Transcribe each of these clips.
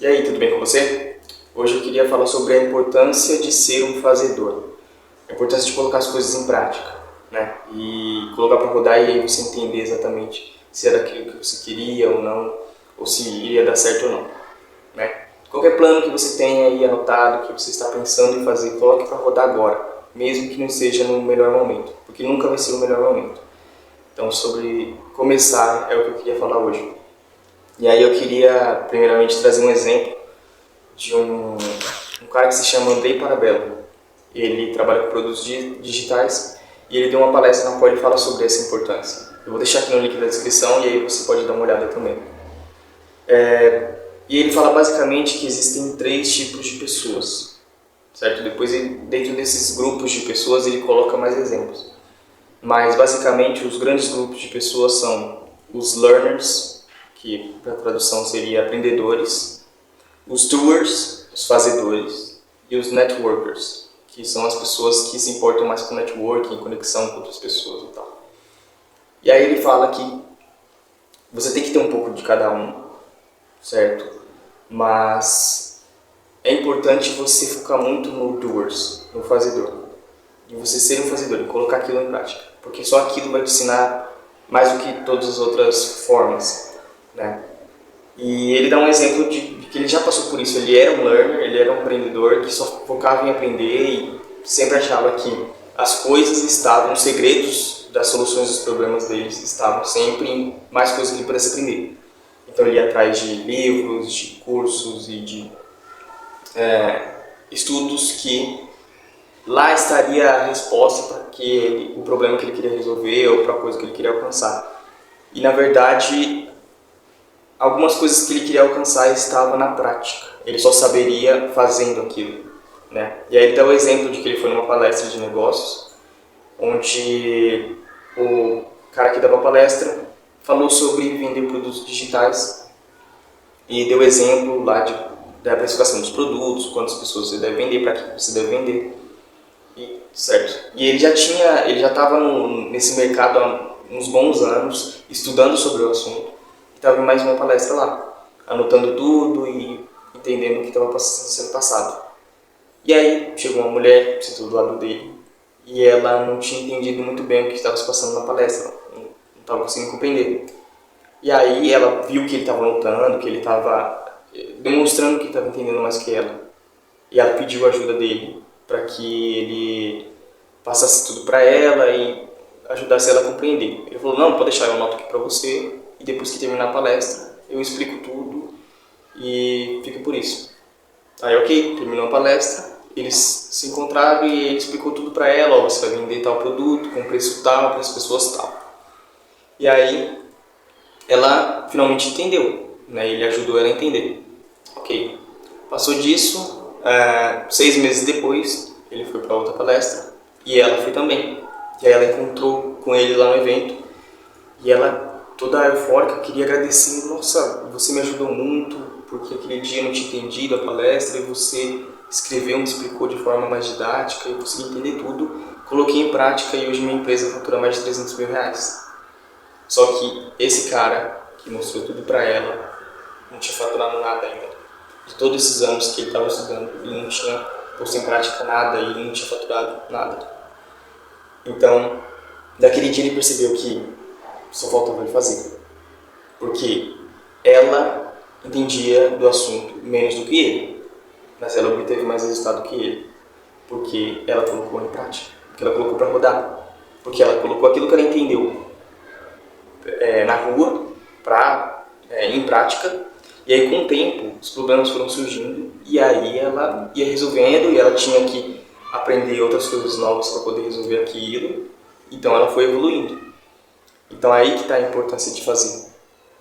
E aí, tudo bem com você? Hoje eu queria falar sobre a importância de ser um fazedor. A importância de colocar as coisas em prática, né? E colocar para rodar e aí você entender exatamente se era aquilo que você queria ou não, ou se iria dar certo ou não, né? Qualquer plano que você tenha aí anotado, que você está pensando em fazer, coloque para rodar agora, mesmo que não seja no melhor momento, porque nunca vai ser o melhor momento. Então, sobre começar é o que eu queria falar hoje. E aí eu queria, primeiramente, trazer um exemplo de um cara que se chama Andrei Parabello. Ele trabalha com produtos digitais e ele deu uma palestra na qual ele fala sobre essa importância. Eu vou deixar aqui no link da descrição e aí você pode dar uma olhada também. E ele fala basicamente que existem 3 tipos de pessoas, certo? Depois, dentro desses grupos de pessoas, ele coloca mais exemplos. Mas, basicamente, os grandes grupos de pessoas são os learners, que para tradução seria aprendedores, os doers, os fazedores, e os networkers, que são as pessoas que se importam mais com networking, conexão com outras pessoas e tal. E aí ele fala que você tem que ter um pouco de cada um, certo? Mas é importante você focar muito no doers, no fazedor. De você ser um fazedor e colocar aquilo em prática. Porque só aquilo vai te ensinar mais do que todas as outras formas, né? E ele dá um exemplo de que ele já passou por isso. Ele era um learner, ele era um empreendedor que só focava em aprender e sempre achava que as coisas estavam, os segredos das soluções dos problemas deles estavam sempre em mais coisas que ele pudesse aprender. Então ele ia atrás de livros, de cursos e de estudos que lá estaria a resposta para o problema que ele queria resolver ou para a coisa que ele queria alcançar. E na verdade, algumas coisas que ele queria alcançar estavam na prática. Ele só saberia fazendo aquilo, né? E aí ele dá o exemplo de que ele foi numa palestra de negócios, onde o cara que dava a palestra falou sobre vender produtos digitais e deu exemplo lá da precificação dos produtos, quantas pessoas você deve vender, para que você deve vender. Certo. E ele já estava nesse mercado há uns bons anos, estudando sobre o assunto, e estava em mais uma palestra lá, anotando tudo e entendendo o que estava sendo passado. E aí chegou uma mulher, sentou do lado dele, e ela não tinha entendido muito bem o que estava se passando na palestra, não estava conseguindo compreender. E aí ela viu que ele estava anotando, que ele estava demonstrando que estava entendendo mais que ela. E ela pediu a ajuda dele para que ele passasse tudo para ela e ajudasse ela a compreender. Ele falou, não, pode deixar, eu anoto aqui para você e depois que terminar a palestra eu explico tudo e fica por isso. Aí ok, terminou a palestra, eles se encontraram e ele explicou tudo para ela, ó, você vai vender tal produto com preço tal, para as pessoas tal. E aí ela finalmente entendeu, né? Ele ajudou ela a entender. Ok, passou disso, 6 meses depois ele foi para outra palestra e ela foi também. E aí ela encontrou com ele lá no evento e ela, toda eufórica, queria agradecer. Nossa, você me ajudou muito, porque aquele dia eu não tinha entendido a palestra e você escreveu, me explicou de forma mais didática e eu consegui entender tudo. Coloquei em prática e hoje minha empresa fatura mais de 300 mil reais. Só que esse cara que mostrou tudo para ela não tinha faturado nada ainda. De todos esses anos que ele estava estudando, ele não tinha posto em prática nada e ele não tinha faturado nada. Então, daquele dia ele percebeu que só faltava ele fazer. Porque ela entendia do assunto menos do que ele, mas ela obteve mais resultado que ele. Porque ela colocou em prática, porque ela colocou para rodar, porque ela colocou aquilo que ela entendeu na rua, em prática. E aí, com o tempo, os problemas foram surgindo e aí ela ia resolvendo e ela tinha que aprender outras coisas novas para poder resolver aquilo. Então, ela foi evoluindo. Então, aí que está a importância de fazer.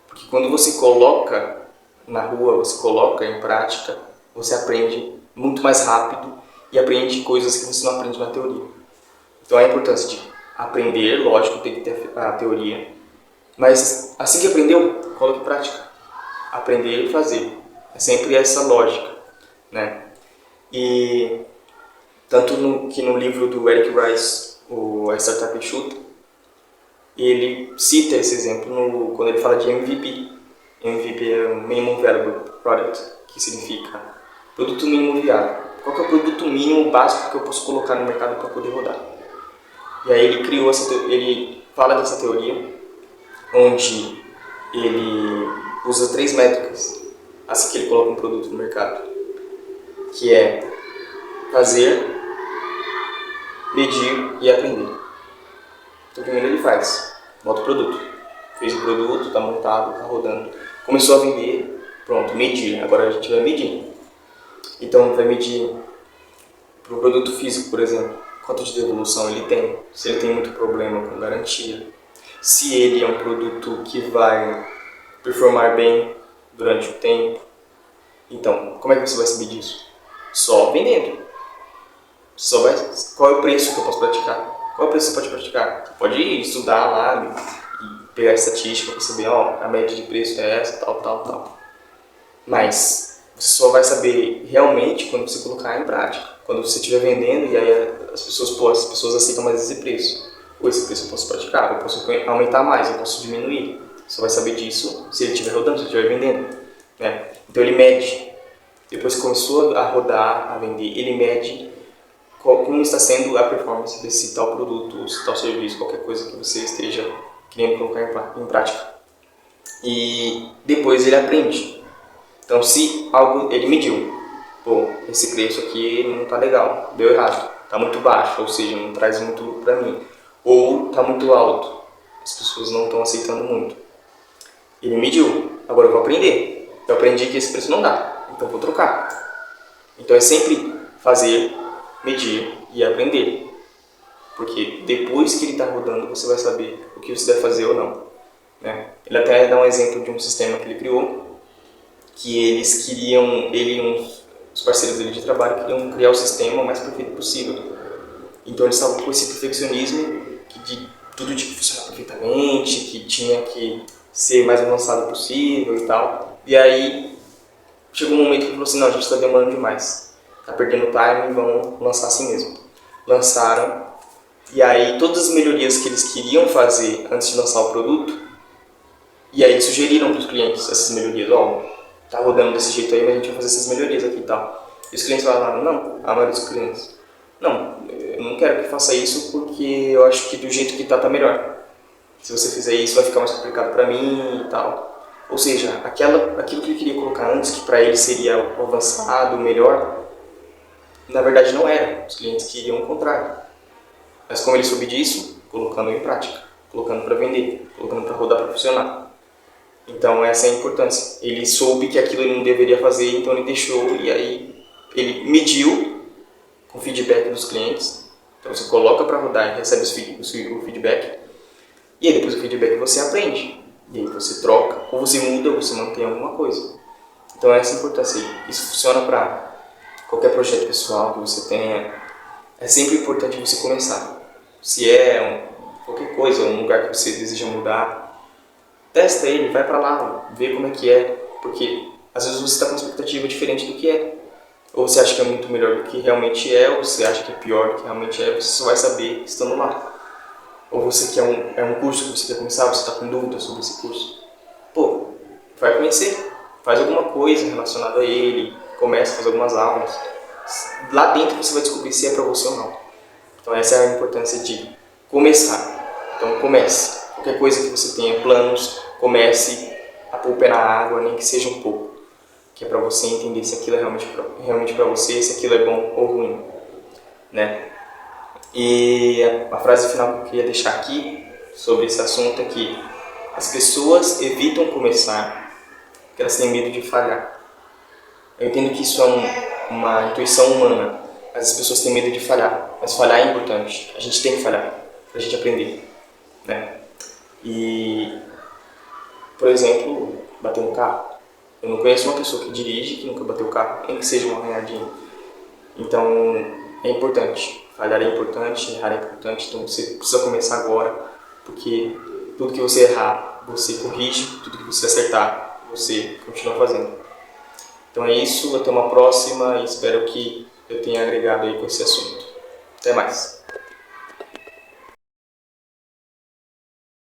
Porque quando você coloca na rua, você coloca em prática, você aprende muito mais rápido e aprende coisas que você não aprende na teoria. Então, a importância de aprender, lógico, tem que ter a teoria. Mas, assim que aprendeu, coloque em prática. Aprender e fazer. É sempre essa lógica, né? E tanto que no livro do Eric Rice, A Startup Enxuta, ele cita esse exemplo quando ele fala de MVP. MVP é o Minimum Viable Product, que significa produto mínimo viável. Qual que é o produto mínimo básico que eu posso colocar no mercado para poder rodar? E aí ele fala dessa teoria, onde ele usa 3 métricas assim que ele coloca um produto no mercado, que é fazer, medir e aprender. Então primeiro ele bota o produto, fez o produto, está montado, está rodando, começou a vender, pronto, medir, agora a gente vai medir. Então vai medir para o produto físico, por exemplo, quanto de devolução ele tem, se ele tem muito problema com garantia, se ele é um produto que vai performar bem durante o tempo. Então, como é que você vai saber disso? Só vendendo. Qual é o preço que eu posso praticar? Qual é o preço que você pode praticar? Você pode estudar lá e pegar a estatística para saber, a média de preço é essa, tal. Mas você só vai saber realmente quando você colocar em prática. Quando você estiver vendendo e aí as pessoas aceitam mais esse preço. Ou esse preço eu posso praticar, eu posso aumentar mais, eu posso diminuir. Você vai saber disso se ele estiver rodando, se ele estiver vendendo. Né? Então ele mede. Depois que começou a rodar, a vender, ele mede como está sendo a performance desse tal produto, esse tal serviço, qualquer coisa que você esteja querendo colocar em prática. E depois ele aprende. Então, se algo ele mediu, esse preço aqui não está legal, deu errado, está muito baixo, ou seja, não traz muito lucro para mim, ou está muito alto, as pessoas não estão aceitando muito. Ele mediu, agora eu vou aprender. Eu aprendi que esse preço não dá, então eu vou trocar. Então é sempre fazer, medir e aprender. Porque depois que ele está rodando, você vai saber o que você deve fazer ou não. Né? Ele até dá um exemplo de um sistema que ele criou, que eles queriam, ele e os parceiros dele de trabalho queriam criar o sistema o mais perfeito possível. Então eles estavam com esse perfeccionismo de tudo tinha que funcionar perfeitamente, que tinha que ser mais avançado possível e tal. E aí chegou um momento que ele falou assim, não, a gente está demorando demais, está perdendo time, vamos lançar assim mesmo. Lançaram, e aí todas as melhorias que eles queriam fazer antes de lançar o produto, e aí eles sugeriram para os clientes essas melhorias, tá rodando desse jeito aí, mas a gente vai fazer essas melhorias aqui e tal. E os clientes falaram, não, a maioria dos clientes, não, eu não quero que faça isso porque eu acho que do jeito que tá melhor. Se você fizer isso vai ficar mais complicado para mim e tal. Ou seja, aquilo que ele queria colocar antes, que para ele seria o avançado, o melhor, na verdade não era. Os clientes queriam o contrário. Mas como ele soube disso, colocando em prática, colocando para vender, colocando para rodar, para funcionar. Então essa é a importância. Ele soube que aquilo ele não deveria fazer, então ele deixou e aí ele mediu com o feedback dos clientes. Então você coloca para rodar e recebe o feedback. E aí depois do feedback você aprende. E aí você troca, ou você muda, ou você mantém alguma coisa. Então essa é a importância. Isso funciona para qualquer projeto pessoal que você tenha. É sempre importante você começar. Se é qualquer coisa, um lugar que você deseja mudar, testa ele, vai para lá, vê como é que é. Porque às vezes você está com uma expectativa diferente do que é. Ou você acha que é muito melhor do que realmente é, ou você acha que é pior do que realmente é, você só vai saber estando lá. Ou você quer um curso que você quer começar, você está com dúvida sobre esse curso. Vai conhecer, faz alguma coisa relacionada a ele, começa a fazer algumas aulas. Lá dentro você vai descobrir se é para você ou não. Então essa é a importância de começar. Então comece. Qualquer coisa que você tenha planos, comece a pôr o pé na água, nem que seja um pouco. Que é para você entender se aquilo é realmente para você, se aquilo é bom ou ruim. Né? E a frase final que eu queria deixar aqui sobre esse assunto é que as pessoas evitam começar porque elas têm medo de falhar. Eu entendo que isso é uma intuição humana, mas as pessoas têm medo de falhar. Mas falhar é importante, a gente tem que falhar para a gente aprender. Né? E, por exemplo, bater um carro. Eu não conheço uma pessoa que dirige que nunca bateu o carro, nem que seja uma arranhadinha. Então, é importante. Falhar é importante, errar é importante, então você precisa começar agora, porque tudo que você errar, você corrige, tudo que você acertar, você continua fazendo. Então é isso, até uma próxima e espero que eu tenha agregado aí com esse assunto. Até mais!